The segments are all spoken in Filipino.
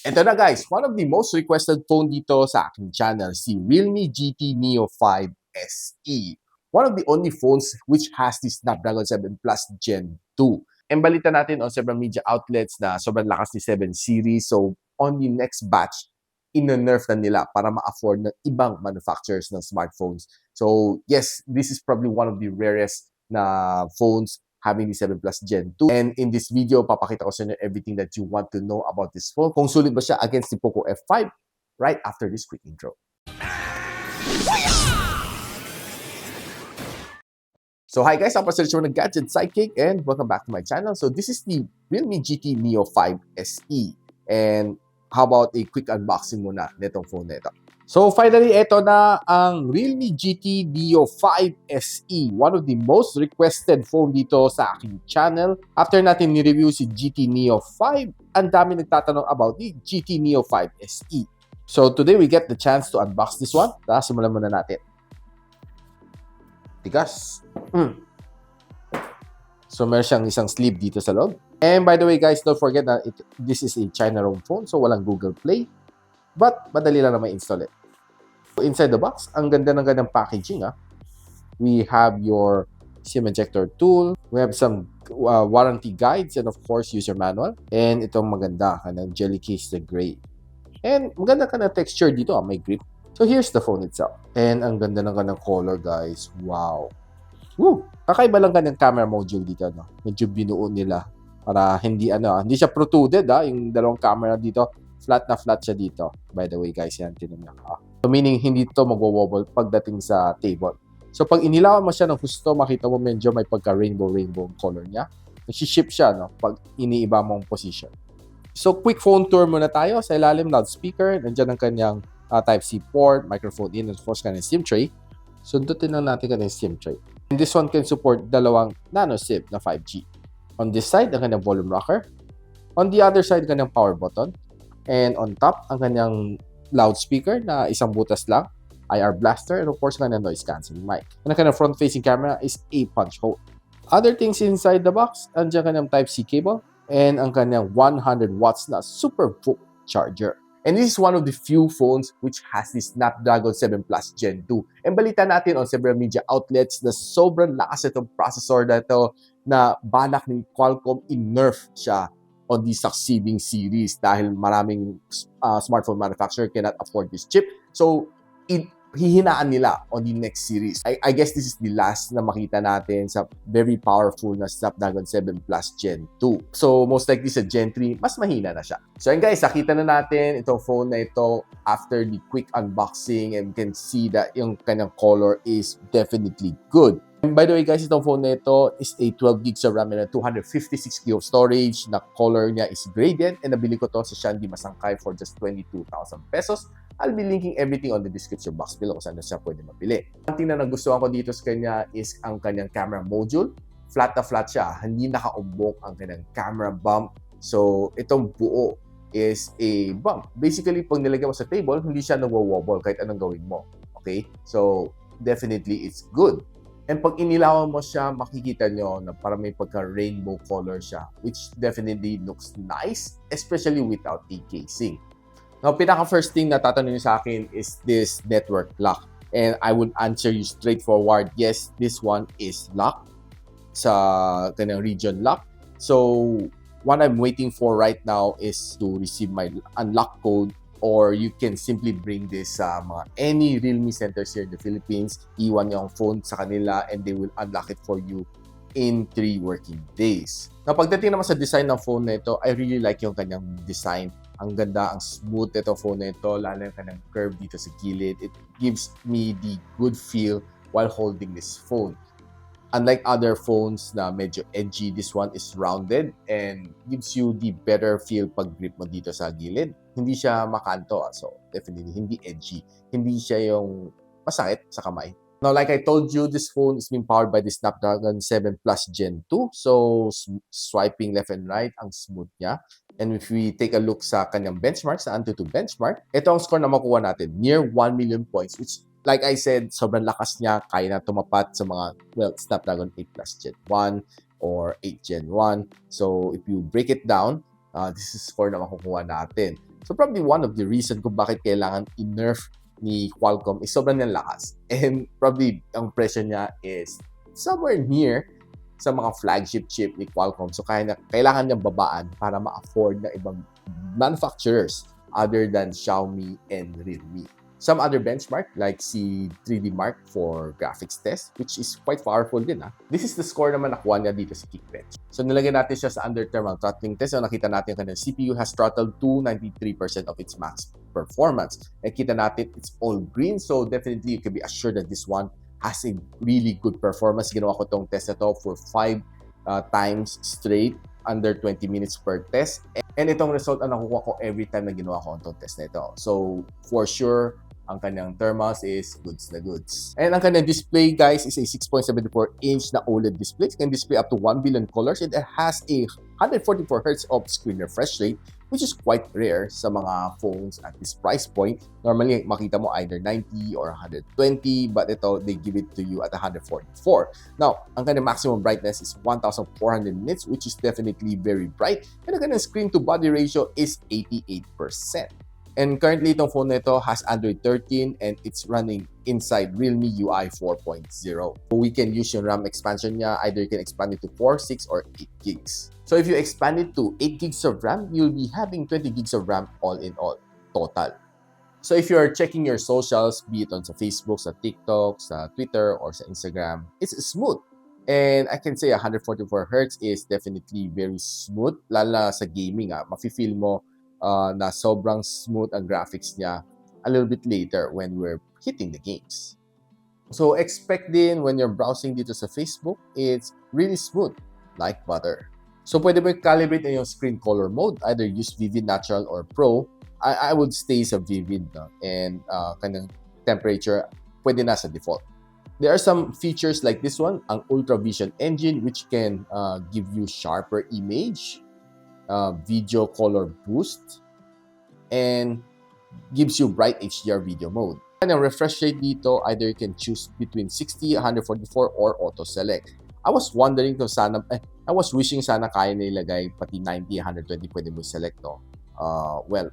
Ito na guys, one of the most requested phone dito sa aking channel, si Realme GT Neo 5 SE. One of the only phones which has the Snapdragon 7 Plus Gen 2. And balita natin on several media outlets na sobrang lakas ni 7 series. So on the next batch, ina-nerf na nila para ma-afford ng ibang manufacturers ng smartphones. So yes, this is probably one of the rarest na phones having the 7 Plus Gen 2. And in this video, papakita ko sa inyo everything that you want to know about this phone. Kung sulit ba siya against the Poco F5 right after this quick intro. So hi guys, I'm Pastor ng Gadget Sidekick and welcome back to my channel. So this is the Realme GT Neo 5 SE. And how about a quick unboxing muna nitong phone na ito. So finally, ito na ang Realme GT Neo 5 SE. One of the most requested phone dito sa aking channel. After natin ni-review si GT Neo 5, ang dami nagtatanong about the GT Neo 5 SE. So today we get the chance to unbox this one. Simulan muna natin. Tigas. So meron siyang isang sleeve dito sa loob. And by the way guys, don't forget that this is a China-ROM phone, so walang Google Play. But madali lang na ma-install it. Inside the box, ang ganda ng gandang packaging. We have your SIM ejector tool. We have some warranty guides and of course user manual. And itong maganda, kanang jelly case na gray. And maganda ka na texture dito, may grip. So here's the phone itself. And ang ganda ng gandang color guys. Wow. Woo! Kakaiba lang kanyang camera module dito, no? Medyo binuo nila para hindi hindi siya protruded, yung dalawang camera dito. Flat na flat siya dito. By the way, guys, yan tinan niyo. So meaning hindi to magwo-wobble pagdating sa table. So pag inilawan mo siya ng gusto, makita mo medyo may pagka rainbow color niya. Nag-ship siya, no? Pag iniiba mong position. So quick phone tour muna tayo. Sa ilalim, loudspeaker. Nandiyan ang kanyang Type-C port, microphone in, and of course, kanyang SIM tray. Sundutin lang natin kanyang SIM tray. And this one can support dalawang nano SIM na 5G. On this side, ang kanyang volume rocker. On the other side, kanyang power button. And on top, ang kanyang loudspeaker na isang butas lang, IR blaster, and of course, kanyang noise cancelling mic. And ang kanyang front-facing camera is a punch hole. Other things inside the box, andyan kanyang Type-C cable, and ang kanyang 100 watts na super VOOC charger. And this is one of the few phones which has the Snapdragon 7 Plus Gen 2. And balita natin on several media outlets na sobrang lakas itong processor na ito na balak ni Qualcomm in-nerf siya on the succeeding series dahil maraming smartphone manufacturer cannot afford this chip. So, hihinaan nila on the next series. I guess this is the last na makita natin sa very powerful na Snapdragon 7 Plus Gen 2. So, most likely sa Gen 3, mas mahina na siya. So, and guys, nakita na natin itong phone na ito after the quick unboxing and you can see that yung kanyang color is definitely good. And by the way guys, itong phone na ito is a 12 gigs of RAM and 256 GB of storage. Na color niya is gradient and nabili ko to sa Shandy Masangkay for just 22,000 pesos. I'll be linking everything on the description box below kung saan na siya pwede mabili. Ang thing na nagustuhan ko dito sa kanya is ang kanyang camera module. Flat na flat siya. Hindi nakaumbok ang kanyang camera bump. So, itong buo is a bump. Basically, pag nilagay mo sa table, hindi siya nagwo-wobble kahit anong gawin mo. Okay? So, definitely it's good. And pag inilawan mo siya, makikita nyo na parang may pagka-rainbow color siya, which definitely looks nice, especially without a casing. Now, pinaka-first thing na tatanungin sa akin is this network lock. And I would answer you straightforward, yes, this one is locked sa kanyang region lock. So, what I'm waiting for right now is to receive my unlock code, or you can simply bring this sa any Realme centers here in the Philippines. Iwan niyo ang phone sa kanila and they will unlock it for you in 3 working days. Now, pagdating naman sa design ng phone na ito, I really like yung kanyang design. Ang ganda, ang smooth ito phone na ito, lalo yung kanyang curve dito sa gilid. It gives me the good feel while holding this phone. Unlike other phones na medyo edgy, this one is rounded and gives you the better feel pag grip mo dito sa gilid. Hindi siya makanto, so definitely hindi edgy. Hindi siya yung masakit sa kamay. Now, like I told you, this phone is being powered by the Snapdragon 7 Plus Gen 2. So, swiping left and right, ang smooth niya. And if we take a look sa kanyang benchmark, sa Antutu benchmark, ito ang score na makuha natin, near 1 million points, which, like I said, sobrang lakas niya, kaya na tumapat sa mga, well, Snapdragon 8 Plus Gen 1 or 8 Gen 1. So, if you break it down, this is score na makukuha natin. So probably one of the reason kung bakit kailangan i-nerf ni Qualcomm is sobrang niyang lakas. And probably ang presyo niya is somewhere near sa mga flagship chip ni Qualcomm. So kailangan niyang babaan para ma-afford ng ibang manufacturers other than Xiaomi and Realme. Some other benchmark like si 3D Mark for graphics test, which is quite powerful din. This is the score naman nakuha niya dito sa Geekbench. So nilagay natin siya sa under thermal throttling test. So nakita natin kanyang CPU has throttled to 93% of its max performance. Nakita natin it's all green. So definitely you can be assured that this one has a really good performance. Ginawa ko tong test na to for 5 times straight under 20 minutes per test. And itong result ang nakuha ko every time na ginawa ko itong test na ito. So for sure, ang kanyang thermals is goods na goods. And ang kanyang display, guys, is a 6.74-inch na OLED display. It can display up to 1 billion colors. It has a 144 Hz of screen refresh rate, which is quite rare sa mga phones at this price point. Normally, makita mo either 90 or 120, but ito, they give it to you at 144. Now, ang kanyang maximum brightness is 1,400 nits, which is definitely very bright. And ang kanyang screen-to-body ratio is 88%. And currently, itong phone na ito has Android 13 and it's running inside Realme UI 4.0. So we can use yung RAM expansion niya. Either you can expand it to 4, 6, or 8 gigs. So if you expand it to 8 gigs of RAM, you'll be having 20 gigs of RAM all in all, total. So if you're checking your socials, be it on sa Facebook, sa TikTok, sa Twitter, or sa Instagram, it's smooth. And I can say 144 Hz is definitely very smooth. Lalo sa gaming, mafe-feel mo na sobrang smooth ang graphics niya a little bit later when we're hitting the games. So expect din when you're browsing dito sa Facebook, it's really smooth, like butter. So pwede mo i-calibrate na yung screen color mode, either use Vivid, Natural, or Pro. I would stay sa Vivid, and kanyang temperature, pwede na sa default. There are some features like this one, ang Ultra Vision Engine, which can give you sharper image, video color boost, and gives you bright HDR video mode. And ang refresh rate dito, either you can choose between 60, 144, or auto select. I was wondering kung I was wishing sana kaya na ilagay pati 90, 120 pwede mo select, no? Well,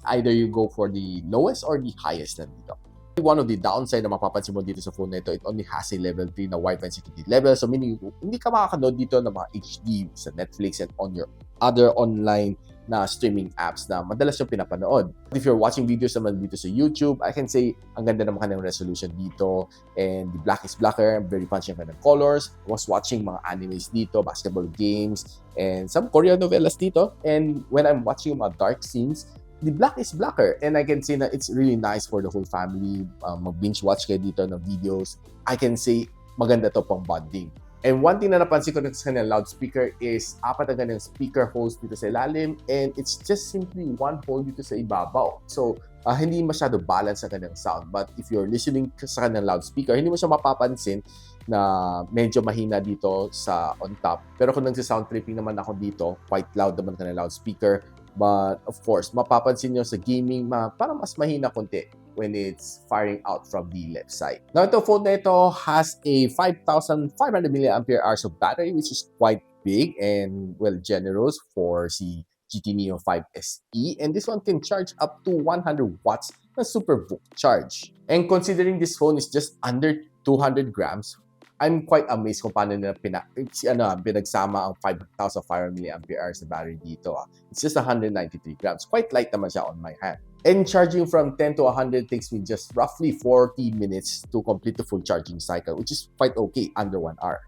either you go for the lowest or the highest na dito. One of the downside na mapapansin mo dito sa phone na ito, it only has a level 3 na Wi-Fi security level. So meaning, hindi ka makakanood dito ng mga HD sa Netflix and on your other online na streaming apps na madalas yung pinapanood. If you're watching videos naman dito sa YouTube, I can say, ang ganda naman kanyang resolution dito. And the black is blacker, very punchy ang kanyang colors. I was watching mga animes dito, basketball games, and some Korean novelas dito. And when I'm watching mga dark scenes, the black is blacker, and I can say that it's really nice for the whole family. Mag-binge watch kayo dito ng videos. I can say maganda to pang bonding. And one thing na napansin ko sa kanyang loudspeaker is 4 ang kanyang speaker holes dito sa ilalim, and it's just simply one hole dito sa ibabaw. So hindi masyado balance ang kanyang sound. But if you're listening sa kanyang loudspeaker, hindi mo siya mapapansin na medyo mahina dito sa on top. Pero kung nagsa-sound tripping naman ako dito, quite loud naman kanyang loudspeaker. But of course, mapapansin nyo sa gaming, parang mas mahina konti when it's firing out from the left side. Now, ito phone na ito has a 5,500 mAh of battery, which is quite big and well generous for si GT Neo 5 SE. And this one can charge up to 100 watts na super book charge. And considering this phone is just under 200 grams, I'm quite amazed kung paano nila pinagsama ang 5,500 mAh na battery dito. It's just 193 grams. Quite light naman siya on my hand. And charging from 10 to 100 takes me just roughly 40 minutes to complete the full charging cycle, which is quite okay, under 1 hour.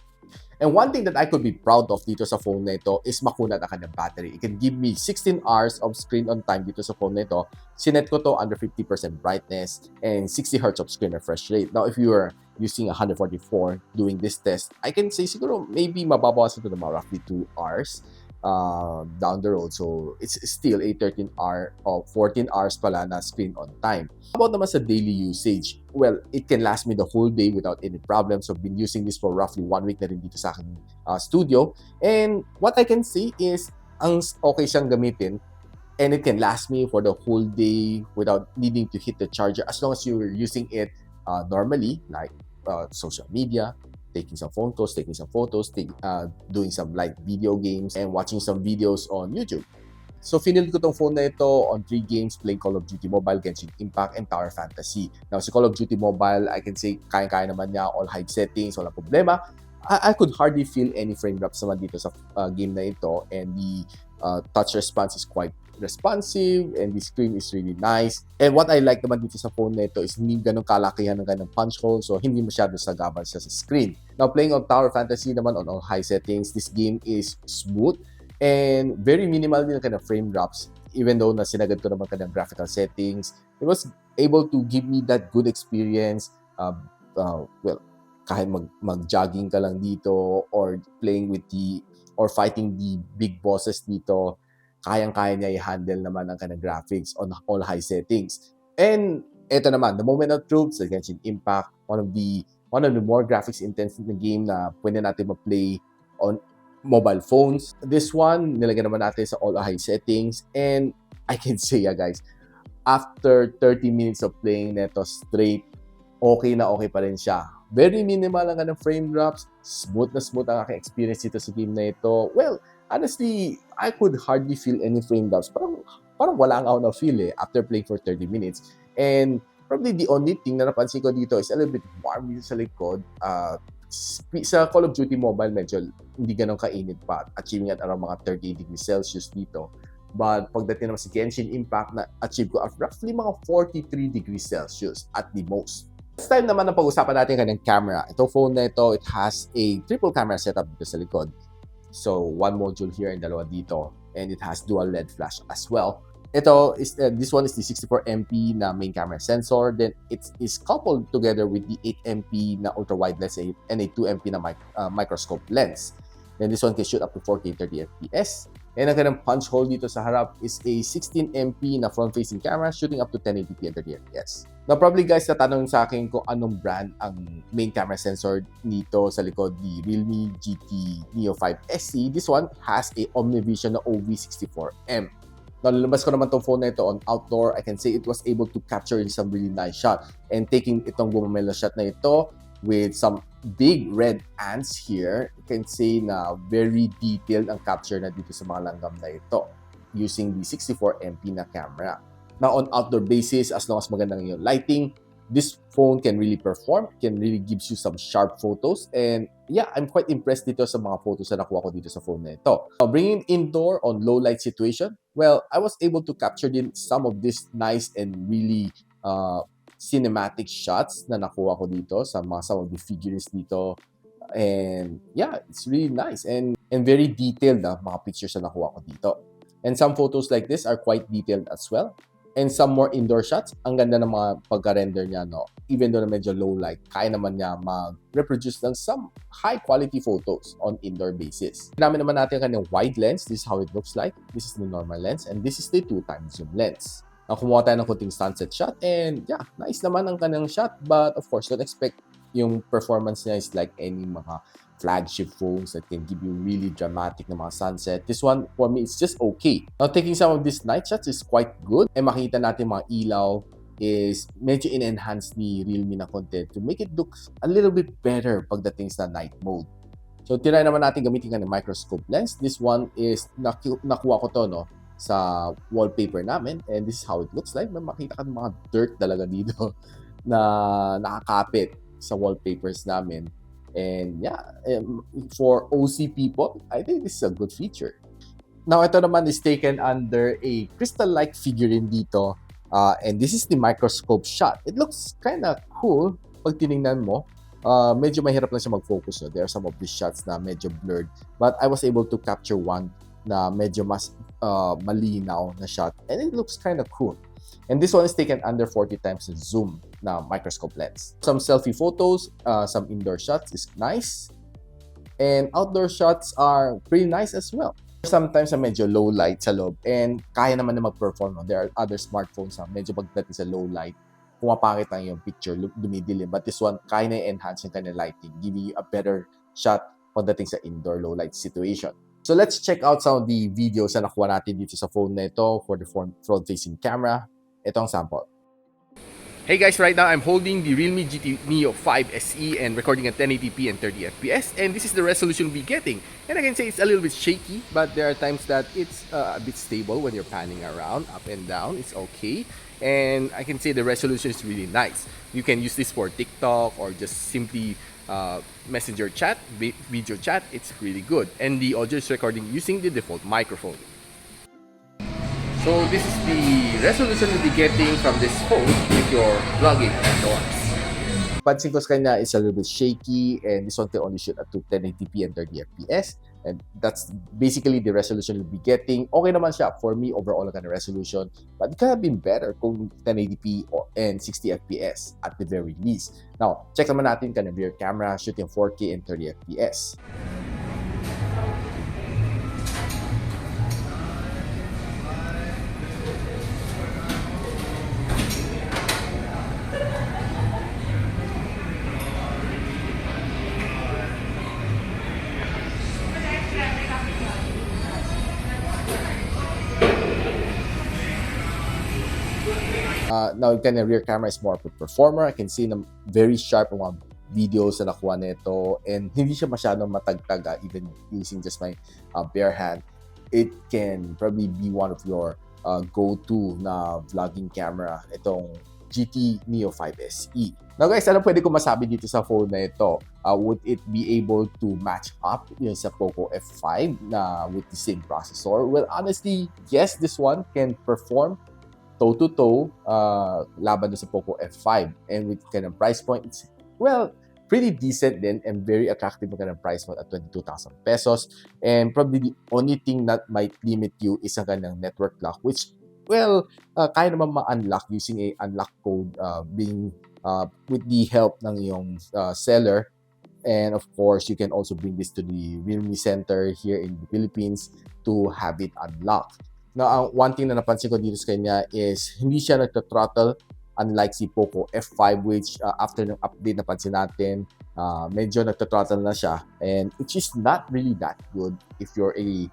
And one thing that I could be proud of dito sa phone na ito is makunat ang kanyang battery. It can give me 16 hours of screen on time dito sa phone na ito. Sinet ko to under 50% brightness and 60 Hz of screen refresh rate. Now, if you are using 144 doing this test, I can say siguro maybe mababawasan ito ng mga roughly 2 hours down the road. So, it's still a 13 hour or 14 hours pala na screen on time. How about naman sa daily usage? Well, it can last me the whole day without any problem. So, I've been using this for roughly 1 week na rin dito sa aking studio. And what I can say is, ang okay siyang gamitin and it can last me for the whole day without needing to hit the charger as long as you're using it normally, like social media, taking some photos, doing some light video games, and watching some videos on YouTube. So, finild ko tong phone na ito on 3 games playing Call of Duty Mobile, Genshin Impact, and Tower Fantasy. Now, si Call of Duty Mobile, I can say, kaya-kaya naman niya, all high settings, walang problema. I could hardly feel any frame drops naman dito sa game na ito, and the touch response is quite responsive, and the screen is really nice. And what I like naman dito sa phone na ito is hindi ganun kalakihan ng ganung punch hole, so hindi masyado sagabal siya sa screen. Now, playing on Tower Fantasy naman on all high settings, this game is smooth and very minimal din ang kind of frame drops. Even though na sinagad ko naman kind of graphical settings, it was able to give me that good experience. Well, kahit mag-jogging ka lang dito or playing with or fighting the big bosses dito, kayang-kaya niya i-handle naman ang kanyang graphics on all high settings. And ito naman, the moment of truth sa Genshin Impact, one of the more graphics intensive na game na pwede natin ma-play on mobile phones. This one, nilagyan naman natin sa all high settings, and I can say, guys, after 30 minutes of playing neto straight, okay na okay pa rin siya. Very minimal ang ng frame drops, smooth na smooth ang aking experience dito sa game na ito. Well, honestly, I could hardly feel any frame drops. Parang wala nga ako na-feel after playing for 30 minutes. And probably the only thing na napansin ko dito is a little bit warm dito sa likod. Sa Call of Duty Mobile, medyo hindi ganun kainit pa. Achieving at around mga 38 degrees Celsius dito. But pagdating naman sa Genshin Impact, na-achieve ko at roughly mga 43 degrees Celsius at the most. This time naman na pag-usapan natin kanyang camera. Ito phone na ito, it has a triple camera setup dito sa likod. So, one module here and dalawa dito. And it has dual LED flash as well. This one is the 64MP na main camera sensor. Then, it is coupled together with the 8MP na ultra-wide lens and a 2MP na microscope lens. Then, this one can shoot up to 4K 30fps. And ang kanyang punch hole dito sa harap is a 16MP na front-facing camera shooting up to 1080p and 30fps. Now, probably guys, natanong sa akin kung anong brand ang main camera sensor nito sa likod, the Realme GT Neo 5 SE. This one has a OmniVision na OV64M. Now, nalabas ko naman itong phone na ito on outdoor. I can say it was able to capture in some really nice shot. And taking itong bumamelo shot na ito with some big red ants here, you can say na very detailed ang capture na dito sa mga langgam na ito using the 64MP na camera. Now, on outdoor basis, as long as magandang yung lighting, this phone can really perform, can really gives you some sharp photos. And yeah, I'm quite impressed dito sa mga photos na nakuha ko dito sa phone na ito. Now, bringing indoor on low light situation, well, I was able to capture din some of this nice and really cinematic shots na nakuha ko dito sa some of the figurines dito. And yeah, it's really nice and very detailed na mga pictures na nakuha ko dito. And some photos like this are quite detailed as well. And some more indoor shots, ang ganda ng mga pagka-render niya, no? Even though na medyo low light, kaya naman niya mag-reproduce ng some high quality photos on indoor basis. Namin naman natin ang kanyang wide lens. This is how it looks like. This is the normal lens and this is the 2x zoom lens. Now, kumuha tayo ng kunting sunset shot and yeah, nice naman ang kanyang shot, but of course, don't expect yung performance niya is like any mga flagship phones that can give you really dramatic na mga sunset. This one, for me, it's just okay. Now, taking some of these night shots is quite good. And makita natin mga ilaw is medyo in-enhance ni Realme na content to make it look a little bit better pagdating sa night mode. So, tinry naman natin gamitin ka ng microscope lens. This one is, nakuha ko to, no, sa wallpaper namin. And this is how it looks like. May makita ka ng mga dirt talaga dito na nakakapit sa wallpapers namin. And yeah, for OC people, I think this is a good feature. Now, ito naman is taken under a crystal-like figurine dito. And this is the microscope shot. It looks kind of cool pag tinignan mo. Medyo mahirap lang siya mag-focus. No? There are some of these shots na medyo blurred. But I was able to capture one na medyo mas malinaw na shot. And it looks kind of cool. And this one is taken under 40 times zoom na microscope lens. Some selfie photos, some indoor shots is nice. And outdoor shots are pretty nice as well. Sometimes medyo low light sa loob and kaya naman na mag-perform. No? There are other smartphones na medyo pagdating sa low light, pumapangit lang yung picture, dumidilim. But this one, kaya na enhance yung kanyang lighting, giving you a better shot pagdating sa indoor low light situation. So let's check out some of the videos na nakuha natin dito sa phone na ito for the front-facing camera. Ito ang sample. Hey guys, right now I'm holding the Realme GT Neo 5 SE and recording at 1080p and 30 FPS, and this is the resolution we'll be getting. And I can say it's a little bit shaky, but there are times that it's a bit stable when you're panning around, up and down, it's okay. And I can say the resolution is really nice. You can use this for TikTok or just simply messenger chat, video chat, it's really good. And the audio is recording using the default microphone. So this is the resolution you'll be getting from this phone if you're vlogging outdoors. Pansin ko sa kanya is a little bit shaky, and this one can only shoot at 1080p and 30 fps. And that's basically the resolution you'll be getting. Okay naman siya for me overall ang resolution, but it could have been better kung 1080p and 60 fps at the very least. Now, check naman natin kanya rear camera shooting 4K and 30 fps. Now, yung kanya rear camera is more of a performer. I can see na very sharp mga videos na nakuha nito, and hindi siya masyadong matagtag even using just my bare hand. It can probably be one of your go-to na vlogging camera, itong GT Neo 5 SE. Now guys, ano pwede ko masabi dito sa phone na ito? Would it be able to match up yun sa Poco F5 na with the same processor? Well, honestly, yes, this one can perform toe-to-toe laban sa Poco F5. And with kind of price point, it's, well, pretty decent din and very attractive kind of price point at 22,000 pesos. And probably the only thing that might limit you is ang kanyang network lock, which, well, kaya naman ma-unlock using a unlock code being with the help ng iyong seller. And of course, you can also bring this to the realme center here in the Philippines to have it unlocked. Now, one thing na napansin ko dito sa kanya is hindi siya nagta-throttle unlike si Poco F5, which after ng update napansin natin, medyo nagta-throttle na siya, and which is not really that good if you're a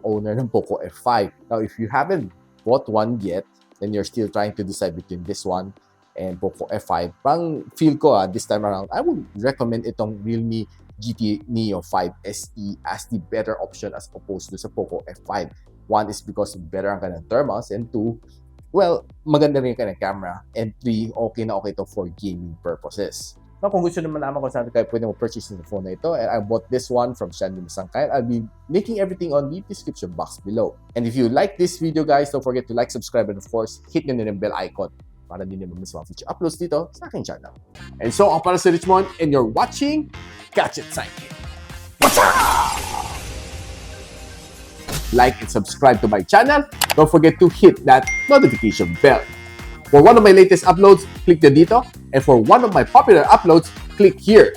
owner ng Poco F5. Now, if you haven't bought one yet, then you're still trying to decide between this one and Poco F5, pang feel ko this time around, I would recommend itong Realme GT Neo 5 SE as the better option as opposed to sa Poco F5. One is because better ang kanyang thermals, and two, well, maganda rin yung kanyang camera, and three, okay na okay ito for gaming purposes. Now, kung gusto naman naman kung saan kayo pwede mo-purchase ng phone na ito, and I bought this one from Shandy Masangkay, I'll be linking everything on the description box below. And if you like this video, guys, don't forget to like, subscribe, and of course, hit nyo yung bell icon para hindi nyo miss mga future uploads dito sa aking channel. And so, ako para si Richmond, and you're watching Gadget Sidekick. What's up? Like and subscribe to my channel. Don't forget to hit that notification bell. For one of my latest uploads, click the dito. And for one of my popular uploads, click here.